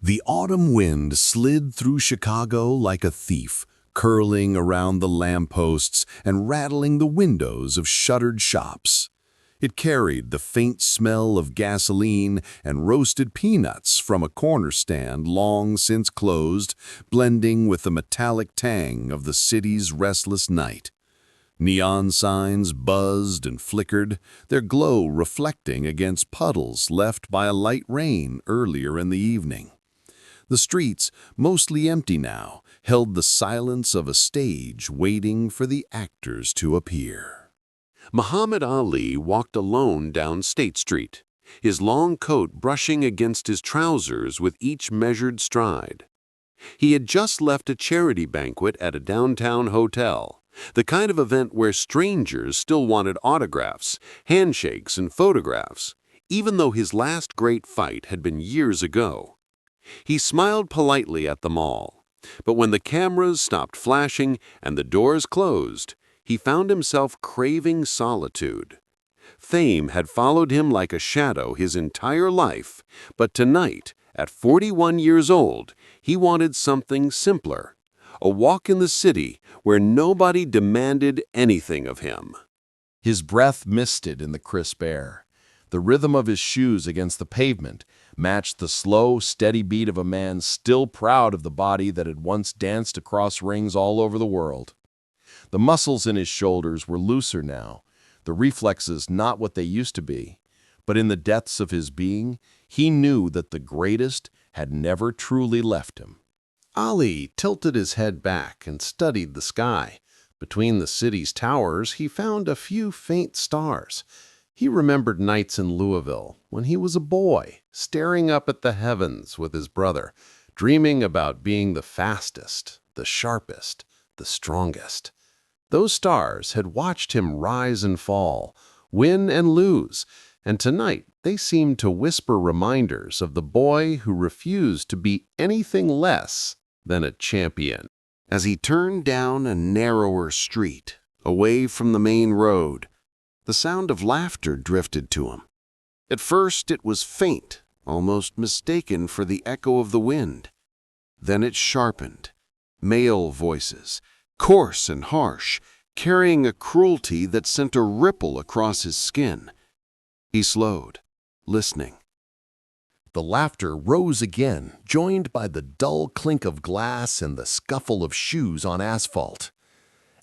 The autumn wind slid through Chicago like a thief, curling around the lampposts and rattling the windows of shuttered shops. It carried the faint smell of gasoline and roasted peanuts from a corner stand long since closed, blending with the metallic tang of the city's restless night. Neon signs buzzed and flickered, their glow reflecting against puddles left by a light rain earlier in the evening. The streets, mostly empty now, held the silence of a stage waiting for the actors to appear. Muhammad Ali walked alone down State Street, his long coat brushing against his trousers with each measured stride. He had just left a charity banquet at a downtown hotel, the kind of event where strangers still wanted autographs, handshakes, and photographs, even though his last great fight had been years ago. He smiled politely at them all, but when the cameras stopped flashing and the doors closed, he found himself craving solitude. Fame had followed him like a shadow his entire life, but tonight, at 41 years old, he wanted something simpler, a walk in the city where nobody demanded anything of him. His breath misted in the crisp air. The rhythm of his shoes against the pavement matched the slow, steady beat of a man still proud of the body that had once danced across rings all over the world. The muscles in his shoulders were looser now, the reflexes not what they used to be, but in the depths of his being, he knew that the greatest had never truly left him. Ali tilted his head back and studied the sky. Between the city's towers, he found a few faint stars. He remembered nights in Louisville when he was a boy, staring up at the heavens with his brother, dreaming about being the fastest, the sharpest, the strongest. Those stars had watched him rise and fall, win and lose, and tonight they seemed to whisper reminders of the boy who refused to be anything less than a champion. As he turned down a narrower street, away from the main road, the sound of laughter drifted to him. At first it was faint, almost mistaken for the echo of the wind. Then it sharpened. Male voices, coarse and harsh, carrying a cruelty that sent a ripple across his skin. He slowed, listening. The laughter rose again, joined by the dull clink of glass and the scuffle of shoes on asphalt.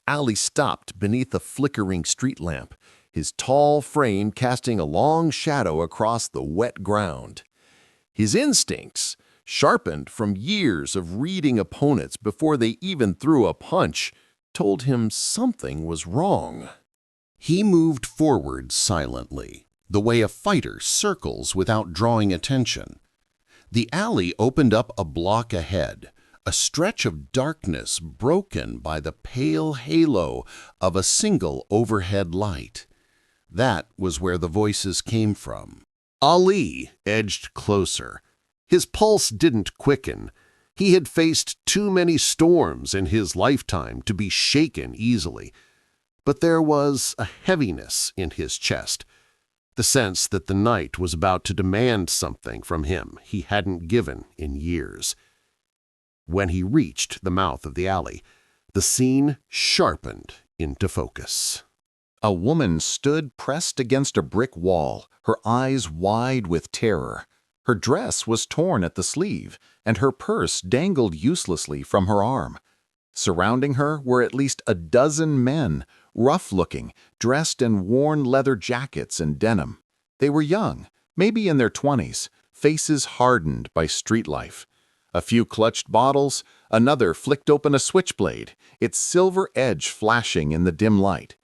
Ali stopped beneath a flickering street lamp, his tall frame casting a long shadow across the wet ground. His instincts, sharpened from years of reading opponents before they even threw a punch, told him something was wrong. He moved forward silently, the way a fighter circles without drawing attention. The alley opened up a block ahead, a stretch of darkness broken by the pale halo of a single overhead light. That was where the voices came from. Ali edged closer. His pulse didn't quicken. He had faced too many storms in his lifetime to be shaken easily. But there was a heaviness in his chest, the sense that the night was about to demand something from him he hadn't given in years. When he reached the mouth of the alley, the scene sharpened into focus. A woman stood pressed against a brick wall, her eyes wide with terror. Her dress was torn at the sleeve, and her purse dangled uselessly from her arm. Surrounding her were at least a dozen men, rough-looking, dressed in worn leather jackets and denim. They were young, maybe in their 20s, faces hardened by street life. A few clutched bottles, another flicked open a switchblade, its silver edge flashing in the dim light.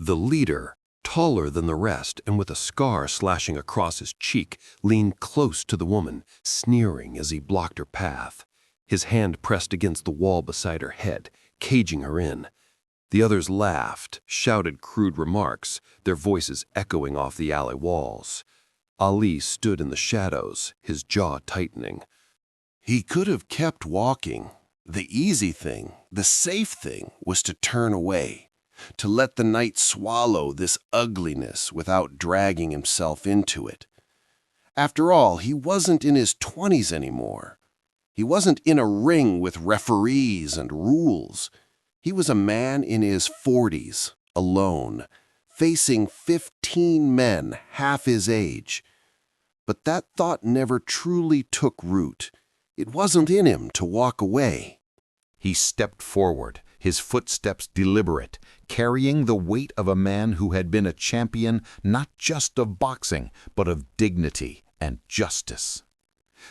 The leader, taller than the rest and with a scar slashing across his cheek, leaned close to the woman, sneering as he blocked her path. His hand pressed against the wall beside her head, caging her in. The others laughed, shouted crude remarks, their voices echoing off the alley walls. Ali stood in the shadows, his jaw tightening. He could have kept walking. The easy thing, the safe thing, was to turn away, to let the night swallow this ugliness without dragging himself into it. After all, he wasn't in his 20s anymore. He wasn't in a ring with referees and rules. He was a man in his 40s, alone, facing 15 men half his age. But that thought never truly took root. It wasn't in him to walk away. He stepped forward, his footsteps deliberate, carrying the weight of a man who had been a champion not just of boxing, but of dignity and justice.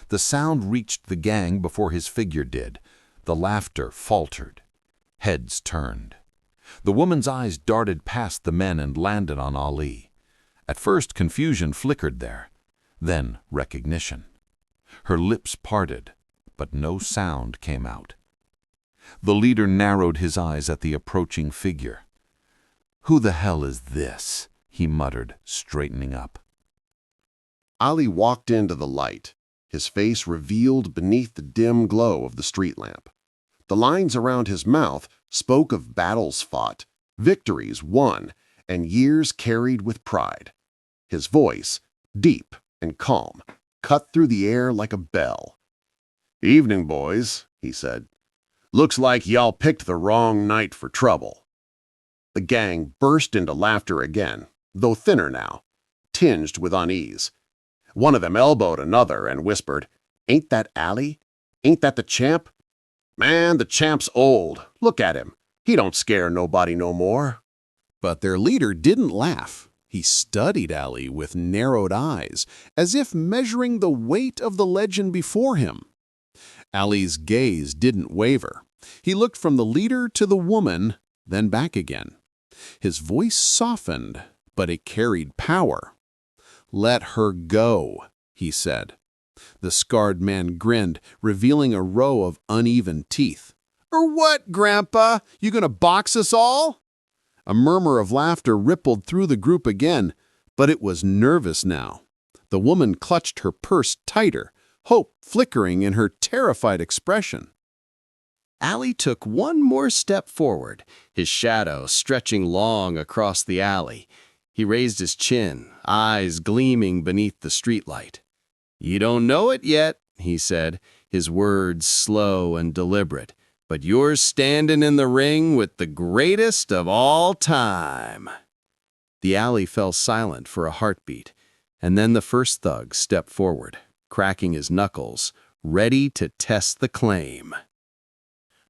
The sound reached the gang before his figure did. The laughter faltered. Heads turned. The woman's eyes darted past the men and landed on Ali. At first, confusion flickered there, then recognition. Her lips parted, but no sound came out. The leader narrowed his eyes at the approaching figure. "Who the hell is this?" he muttered, straightening up. Ali walked into the light, his face revealed beneath the dim glow of the street lamp. The lines around his mouth spoke of battles fought, victories won, and years carried with pride. His voice, deep and calm, cut through the air like a bell. "Evening, boys," he said. "Looks like y'all picked the wrong night for trouble." The gang burst into laughter again, though thinner now, tinged with unease. One of them elbowed another and whispered, "Ain't that Ali? Ain't that the champ? Man, the champ's old. Look at him. He don't scare nobody no more." But their leader didn't laugh. He studied Ali with narrowed eyes, as if measuring the weight of the legend before him. Ali's gaze didn't waver. He looked from the leader to the woman, then back again. His voice softened, but it carried power. "Let her go," he said. The scarred man grinned, revealing a row of uneven teeth. "Or what, Grandpa? You gonna box us all?" A murmur of laughter rippled through the group again, but it was nervous now. The woman clutched her purse tighter, hope flickering in her terrified expression. Ali took one more step forward, his shadow stretching long across the alley. He raised his chin, eyes gleaming beneath the streetlight. "You don't know it yet," he said, his words slow and deliberate, "but you're standing in the ring with the greatest of all time." The alley fell silent for a heartbeat, and then the first thug stepped forward, cracking his knuckles, ready to test the claim.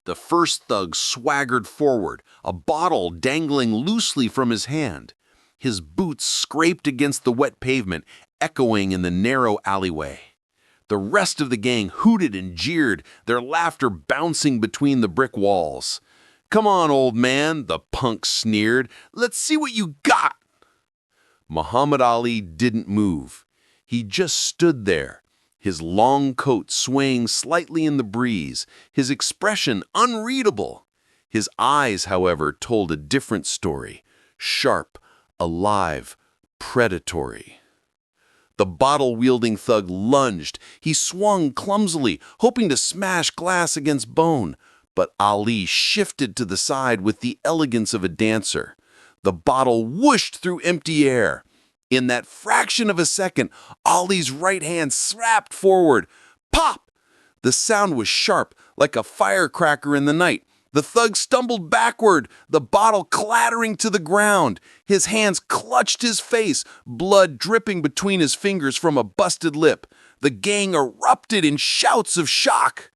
The first thug swaggered forward, a bottle dangling loosely from his hand. His boots scraped against the wet pavement, echoing in the narrow alleyway. The rest of the gang hooted and jeered, their laughter bouncing between the brick walls. "Come on, old man," the punk sneered. "Let's see what you got." Muhammad Ali didn't move. He just stood there, his long coat swaying slightly in the breeze, his expression unreadable. His eyes, however, told a different story, sharp, alive, predatory. The bottle-wielding thug lunged. He swung clumsily, hoping to smash glass against bone. But Ali shifted to the side with the elegance of a dancer. The bottle whooshed through empty air. In that fraction of a second, Ali's right hand snapped forward. Pop! The sound was sharp, like a firecracker in the night. The thug stumbled backward, the bottle clattering to the ground. His hands clutched his face, blood dripping between his fingers from a busted lip. The gang erupted in shouts of shock.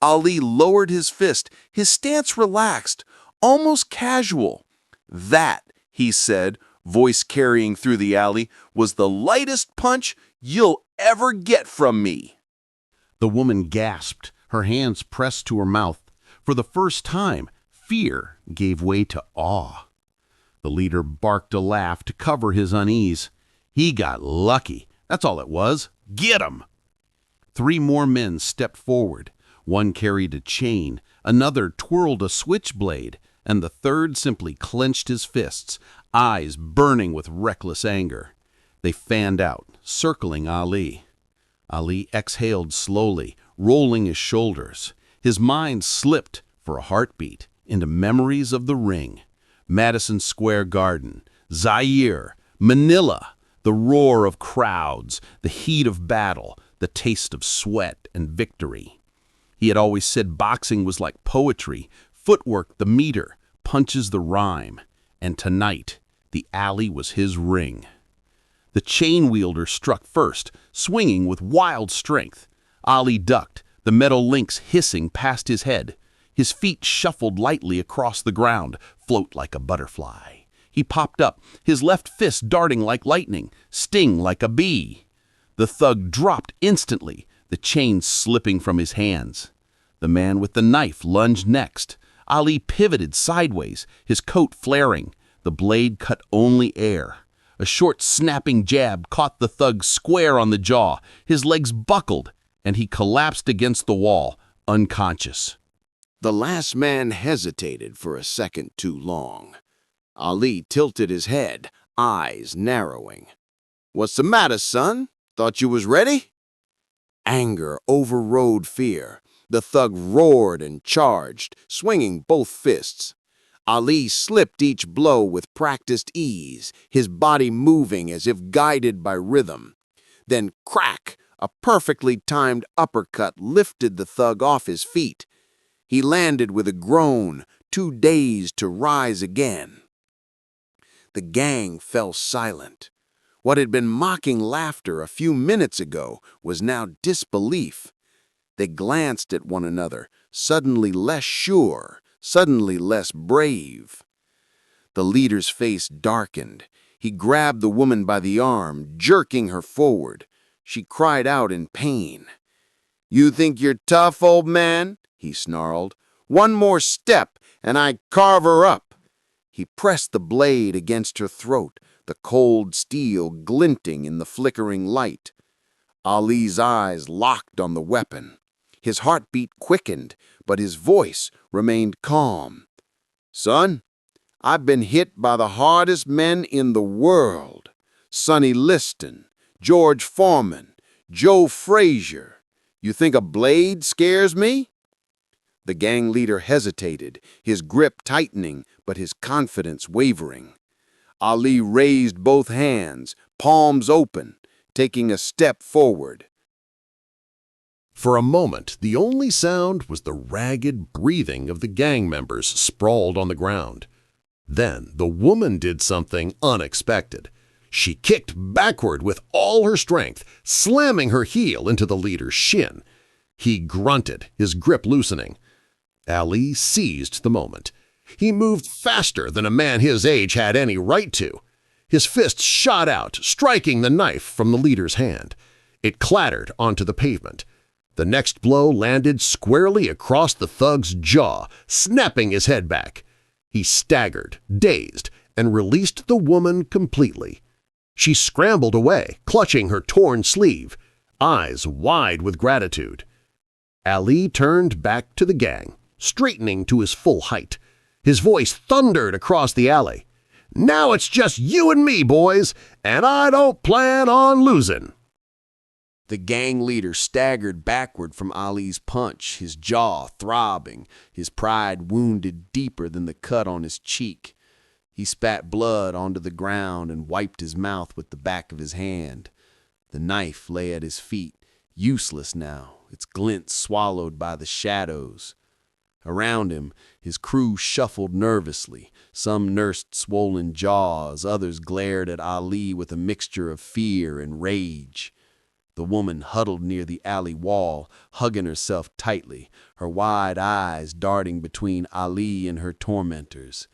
Ali lowered his fist, his stance relaxed, almost casual. "That," he said, voice carrying through the alley, "was the lightest punch you'll ever get from me." The woman gasped, her hands pressed to her mouth. For the first time, fear gave way to awe. The leader barked a laugh to cover his unease. He got lucky. That's all it was. Get him! 3 more men stepped forward. One carried a chain, another twirled a switchblade, and the third simply clenched his fists, eyes burning with reckless anger. They fanned out, circling Ali. Ali exhaled slowly, rolling his shoulders. His mind slipped, for a heartbeat, into memories of the ring. Madison Square Garden, Zaire, Manila, The roar of crowds, the heat of battle, the taste of sweat and victory. He had always said boxing was like poetry, footwork the meter, punches the rhyme. And tonight, the alley was his ring. The chain wielder struck first, swinging with wild strength. Ali ducked, the metal links hissing past his head. His feet shuffled lightly across the ground, float like a butterfly. He popped up, his left fist darting like lightning, sting like a bee. The thug dropped instantly, the chain slipping from his hands. The man with the knife lunged next. Ali pivoted sideways, his coat flaring. The blade cut only air. A short, snapping jab caught the thug square on the jaw. His legs buckled, and he collapsed against the wall, unconscious. The last man hesitated for a second too long. Ali tilted his head, eyes narrowing. "What's the matter, son? Thought you was ready?" Anger overrode fear. The thug roared and charged, swinging both fists. Ali slipped each blow with practiced ease, his body moving as if guided by rhythm. Then crack! A perfectly timed uppercut lifted the thug off his feet. He landed with a groan, too dazed to rise again. The gang fell silent. What had been mocking laughter a few minutes ago was now disbelief. They glanced at one another, suddenly less sure, suddenly less brave. The leader's face darkened. He grabbed the woman by the arm, jerking her forward. She cried out in pain. "You think you're tough, old man?" he snarled. "One more step, and I carve her up." He pressed the blade against her throat, the cold steel glinting in the flickering light. Ali's eyes locked on the weapon. His heartbeat quickened, but his voice remained calm. "Son, I've been hit by the hardest men in the world. Sonny Liston, George Foreman, Joe Frazier. You think a blade scares me?" The gang leader hesitated, his grip tightening, but his confidence wavering. Ali raised both hands, palms open, taking a step forward. For a moment, the only sound was the ragged breathing of the gang members sprawled on the ground. Then the woman did something unexpected. She kicked backward with all her strength, slamming her heel into the leader's shin. He grunted, his grip loosening. Ali seized the moment. He moved faster than a man his age had any right to. His fist shot out, striking the knife from the leader's hand. It clattered onto the pavement. The next blow landed squarely across the thug's jaw, snapping his head back. He staggered, dazed, and released the woman completely. She scrambled away, clutching her torn sleeve, eyes wide with gratitude. Ali turned back to the gang, straightening to his full height. His voice thundered across the alley. "Now it's just you and me, boys, and I don't plan on losing." The gang leader staggered backward from Ali's punch, his jaw throbbing, his pride wounded deeper than the cut on his cheek. He spat blood onto the ground and wiped his mouth with the back of his hand. The knife lay at his feet, useless now, its glint swallowed by the shadows. Around him, his crew shuffled nervously. Some nursed swollen jaws, others glared at Ali with a mixture of fear and rage. The woman huddled near the alley wall, hugging herself tightly, her wide eyes darting between Ali and her tormentors.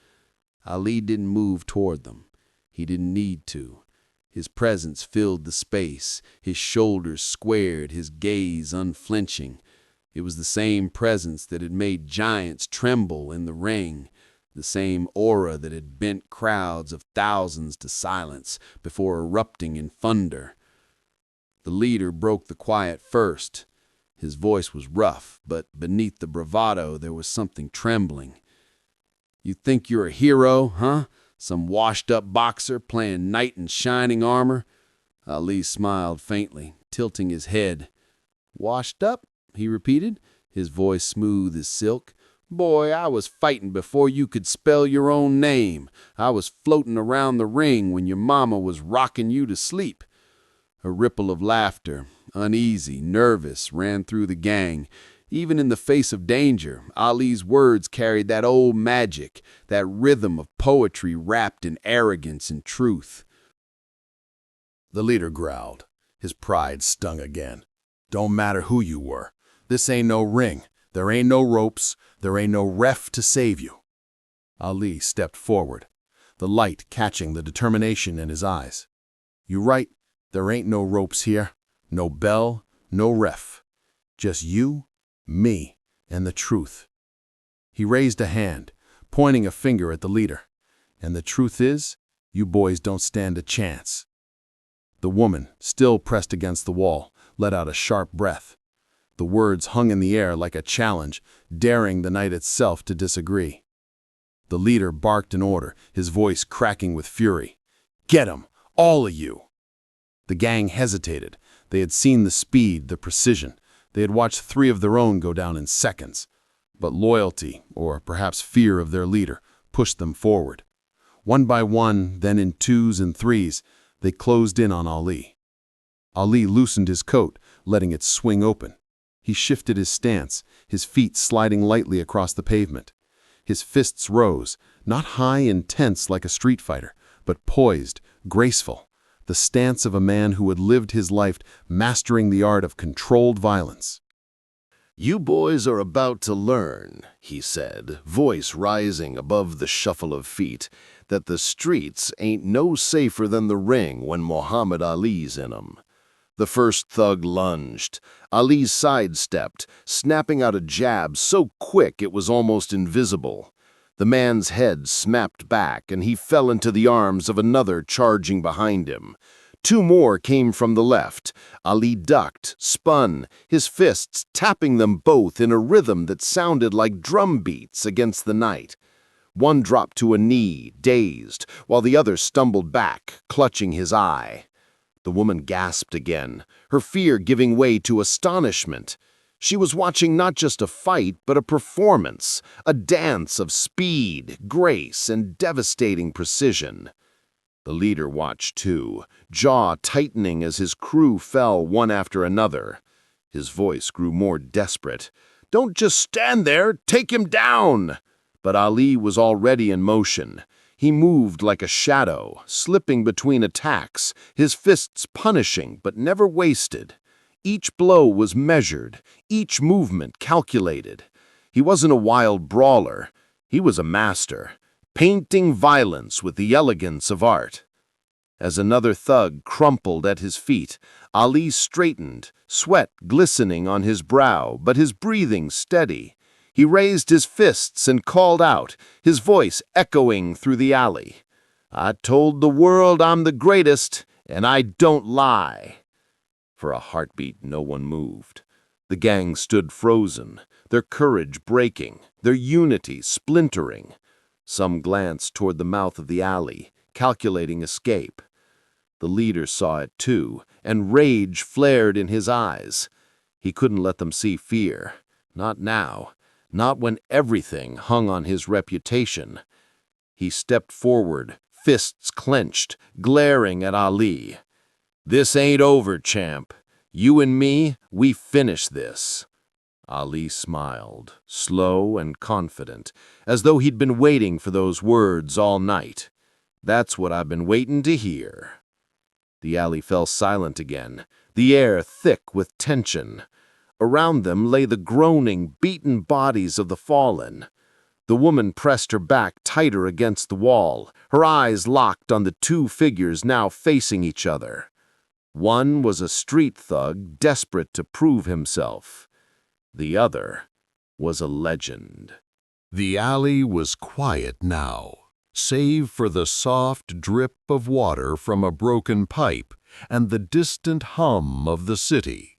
Ali didn't move toward them. He didn't need to. His presence filled the space, his shoulders squared, his gaze unflinching. It was the same presence that had made giants tremble in the ring, the same aura that had bent crowds of thousands to silence before erupting in thunder. The leader broke the quiet first. His voice was rough, but beneath the bravado there was something trembling. "You think you're a hero, huh? Some washed-up boxer playing knight in shining armor?" Ali smiled faintly, tilting his head. "Washed up?" he repeated, his voice smooth as silk. Boy, I was fighting before you could spell your own name. I was floating around the ring when your mama was rocking you to sleep. A ripple of laughter, uneasy, nervous, ran through the gang. Even in the face of danger, Ali's words carried that old magic, that rhythm of poetry wrapped in arrogance and truth. The leader growled. His pride stung again. Don't matter who you were. This ain't no ring. There ain't no ropes. There ain't no ref to save you. Ali stepped forward, the light catching the determination in his eyes. You right, there ain't no ropes here. No bell, no ref. Just you, me, and the truth. He raised a hand, pointing a finger at the leader. And the truth is, you boys don't stand a chance. The woman, still pressed against the wall, let out a sharp breath. The words hung in the air like a challenge, daring the night itself to disagree. The leader barked an order, his voice cracking with fury. Get 'em, all of you! The gang hesitated. They had seen the speed, the precision. They had watched 3 of their own go down in seconds. But loyalty, or perhaps fear of their leader, pushed them forward. One by one, then in 2s and 3s, they closed in on Ali. Ali loosened his coat, letting it swing open. He shifted his stance, his feet sliding lightly across the pavement. His fists rose, not high and tense like a street fighter, but poised, graceful, the stance of a man who had lived his life mastering the art of controlled violence. "You boys are about to learn," he said, voice rising above the shuffle of feet, "that the streets ain't no safer than the ring when Muhammad Ali's in 'em." The first thug lunged. Ali sidestepped, snapping out a jab so quick it was almost invisible. The man's head snapped back, and he fell into the arms of another charging behind him. 2 more came from the left. Ali ducked, spun, his fists tapping them both in a rhythm that sounded like drum beats against the night. One dropped to a knee, dazed, while the other stumbled back, clutching his eye. The woman gasped again, her fear giving way to astonishment. She was watching not just a fight, but a performance, a dance of speed, grace, and devastating precision. The leader watched too, jaw tightening as his crew fell one after another. His voice grew more desperate. "Don't just stand there, take him down!" But Ali was already in motion. He moved like a shadow, slipping between attacks, his fists punishing but never wasted. Each blow was measured, each movement calculated. He wasn't a wild brawler. He was a master, painting violence with the elegance of art. As another thug crumpled at his feet, Ali straightened, sweat glistening on his brow, but his breathing steady. He raised his fists and called out, his voice echoing through the alley. "I told the world I'm the greatest, and I don't lie." For a heartbeat, no one moved. The gang stood frozen, their courage breaking, their unity splintering. Some glanced toward the mouth of the alley, calculating escape. The leader saw it too, and rage flared in his eyes. He couldn't let them see fear. Not now. Not when everything hung on his reputation. He stepped forward, fists clenched, glaring at Ali. "This ain't over, champ. You and me, we finish this." Ali smiled, slow and confident, as though he'd been waiting for those words all night. "That's what I've been waiting to hear." The alley fell silent again, the air thick with tension. Around them lay the groaning, beaten bodies of the fallen. The woman pressed her back tighter against the wall, her eyes locked on the 2 figures now facing each other. One was a street thug desperate to prove himself. The other was a legend. The alley was quiet now, save for the soft drip of water from a broken pipe and the distant hum of the city.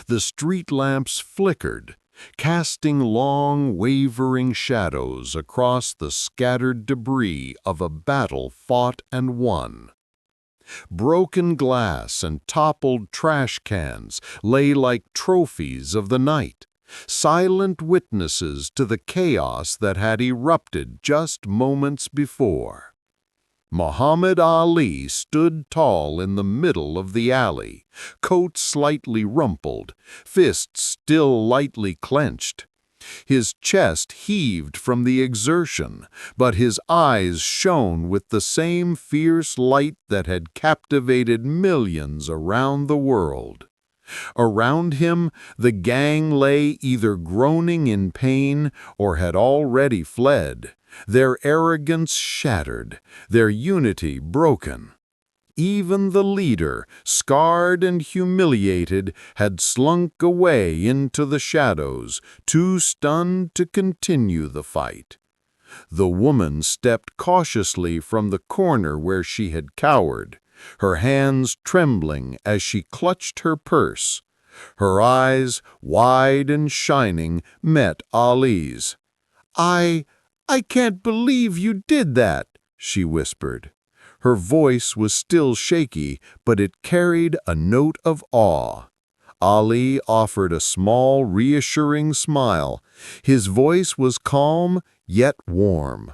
The street lamps flickered, casting long, wavering shadows across the scattered debris of a battle fought and won. Broken glass and toppled trash cans lay like trophies of the night, silent witnesses to the chaos that had erupted just moments before. Muhammad Ali stood tall in the middle of the alley, coat slightly rumpled, fists still lightly clenched. His chest heaved from the exertion, but his eyes shone with the same fierce light that had captivated millions around the world. Around him, the gang lay either groaning in pain or had already fled, their arrogance shattered, their unity broken. Even the leader, scarred and humiliated, had slunk away into the shadows, too stunned to continue the fight. The woman stepped cautiously from the corner where she had cowered, her hands trembling as she clutched her purse. Her eyes, wide and shining, met Ali's. I can't believe you did that," she whispered. Her voice was still shaky, but it carried a note of awe. Ali offered a small, reassuring smile. His voice was calm, yet warm.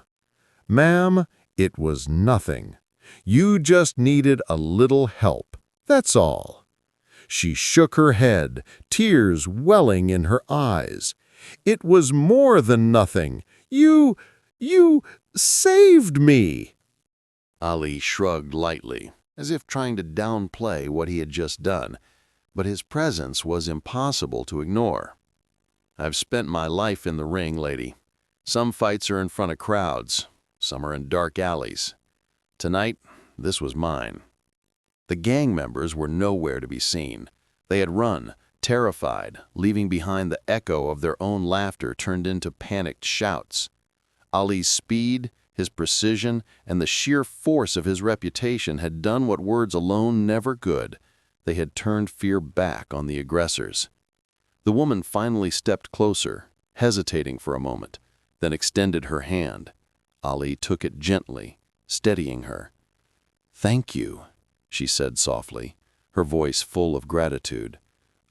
"Ma'am, it was nothing. You just needed a little help. That's all." She shook her head, tears welling in her eyes. "It was more than nothing. You saved me." Ali shrugged lightly, as if trying to downplay what he had just done, but his presence was impossible to ignore. "I've spent my life in the ring, lady. Some fights are in front of crowds, some are in dark alleys. Tonight, this was mine." The gang members were nowhere to be seen. They had run, terrified, leaving behind the echo of their own laughter turned into panicked shouts. Ali's speed, his precision, and the sheer force of his reputation had done what words alone never could. They had turned fear back on the aggressors. The woman finally stepped closer, hesitating for a moment, then extended her hand. Ali took it gently, steadying her. "Thank you," she said softly, her voice full of gratitude.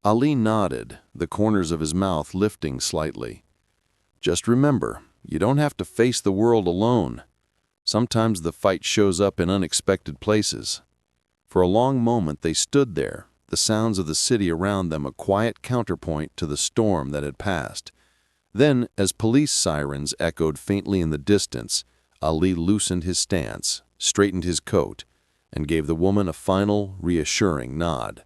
Ali nodded, the corners of his mouth lifting slightly. "Just remember, you don't have to face the world alone. Sometimes the fight shows up in unexpected places." For a long moment they stood there, the sounds of the city around them a quiet counterpoint to the storm that had passed. Then, as police sirens echoed faintly in the distance, Ali loosened his stance, straightened his coat, and gave the woman a final, reassuring nod.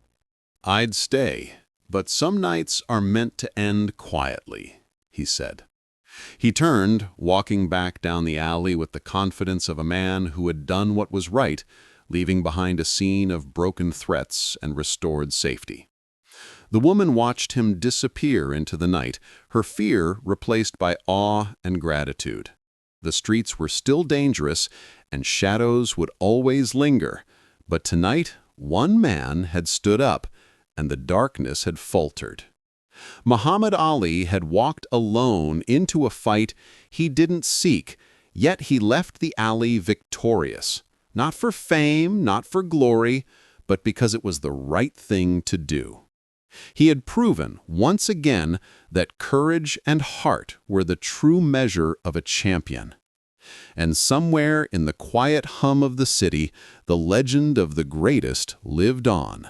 "I'd stay, but some nights are meant to end quietly," he said. He turned, walking back down the alley with the confidence of a man who had done what was right, leaving behind a scene of broken threats and restored safety. The woman watched him disappear into the night, her fear replaced by awe and gratitude. The streets were still dangerous, and shadows would always linger, but tonight one man had stood up, and the darkness had faltered. Muhammad Ali had walked alone into a fight he didn't seek, yet he left the alley victorious, not for fame, not for glory, but because it was the right thing to do. He had proven, once again, that courage and heart were the true measure of a champion. And somewhere in the quiet hum of the city, the legend of the greatest lived on.